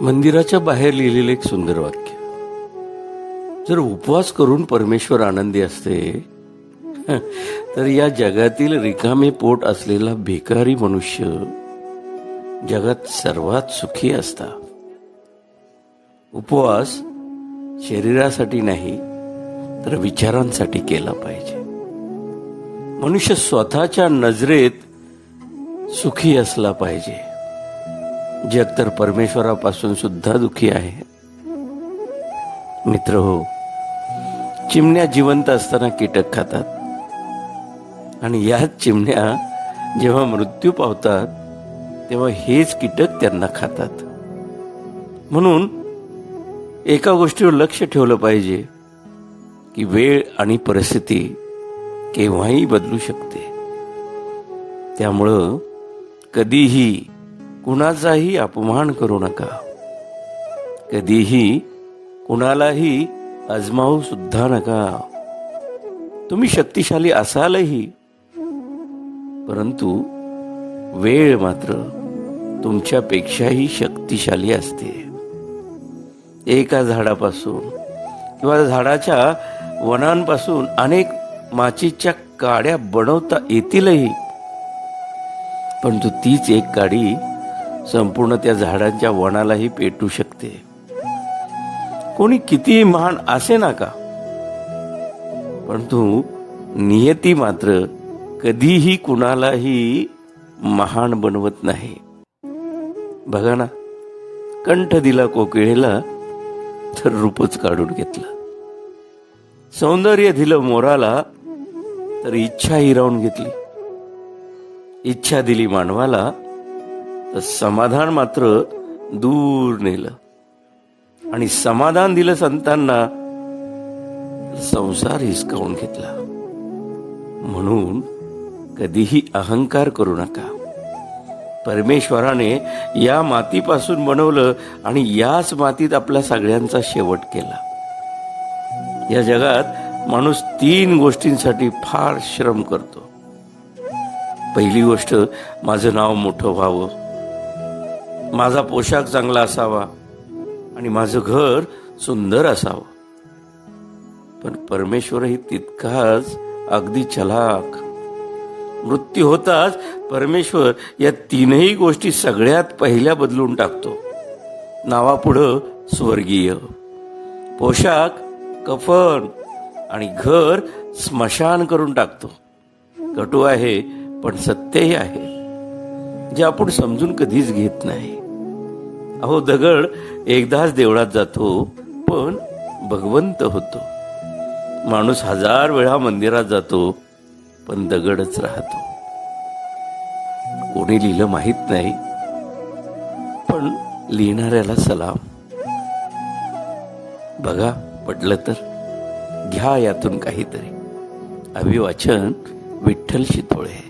मंदिराच्या बाहेर लिहिलेलं एक सुंदर वाक्य. जर उपवास करून परमेश्वर आनंदी असते तर या जगातील रिकामे पोट असलेला भिकारी मनुष्य जगात सर्वात सुखी असता. उपवास शरीरासाठी नाही तर विचारांसाठी केला पाहिजे. मनुष्य स्वतःच्या नजरेत सुखी असला पाहिजे. जग तर परमेश्वरापासून सुद्धा दुखी आहे. मित्र हो, चिमण्या जिवंत असताना कीटक खातात आणि याच चिमण्या जेव्हा मृत्यू पावतात तेव्हा हेच कीटक त्यांना खातात. म्हणून एका गोष्टीवर लक्ष ठेवलं पाहिजे की वेळ आणि परिस्थिती केव्हाही बदलू शकते. त्यामुळं कधीही कुणाचाही अपमान करू नका. कधीही कुणालाही आजमावू सुद्धा नका. तुम्ही शक्तिशाली असालही, परंतु वेळ मात्र तुमच्यापेक्षाही शक्तिशाली असते. एका झाडापासून किंवा झाडाच्या वनांपासून अनेक माचीच्या काड्या बनवता येतीलही, परंतु तीच एक काडी संपूर्ण त्या झाडांच्या वनालाही पेटू शकते. कोणी कितीही महान असे नका, परंतु नियती मात्र कधीही कुणालाही महान बनवत नाही. बघा ना, कंठ दिला कोकिळेला तर रूपच काढून घेतलं. सौंदर्य दिलं मोराला तर इच्छा हिरावून घेतली. इच्छा दिली मानवाला तर समाधान मात्र दूर नेलं. आणि समाधान दिलं संतांना तर संसार हिसकावून घेतला. म्हणून कधीही अहंकार करू नका. परमेश्वराने या मातीपासून बनवलं आणि याच मातीत आपल्या सगळ्यांचा शेवट केला. या जगात माणूस 3 गोष्टींसाठी फार श्रम करतो. पहिली गोष्ट, माझं नाव मोठं व्हावं, माझा पोशाख चांगला असावा आणि माझं घर सुंदर असावं. पण परमेश्वरही तितकाच अगदी चलाख. मृत्यू होताच परमेश्वर या 3ही गोष्टी सगळ्यात पहिल्या बदलून टाकतो. नावापुढं स्वर्गीय, पोशाख कफन आणि घर स्मशान करून टाकतो. कटू आहे पण सत्यही आहे, जे आपण समजून कधीच घेत नाही. अहो, दगड एकदाच देवळात जातो पण भगवंत होतो. माणूस 1000 वेळा मंदिरात जातो पण दगडच राहतो. कोणी लिहिलं माहित नाही, पण लिहिणाऱ्याला सलाम. बघा, पटलं तर घ्या यातून काहीतरी. अभिवाचन विठ्ठल शितोळे.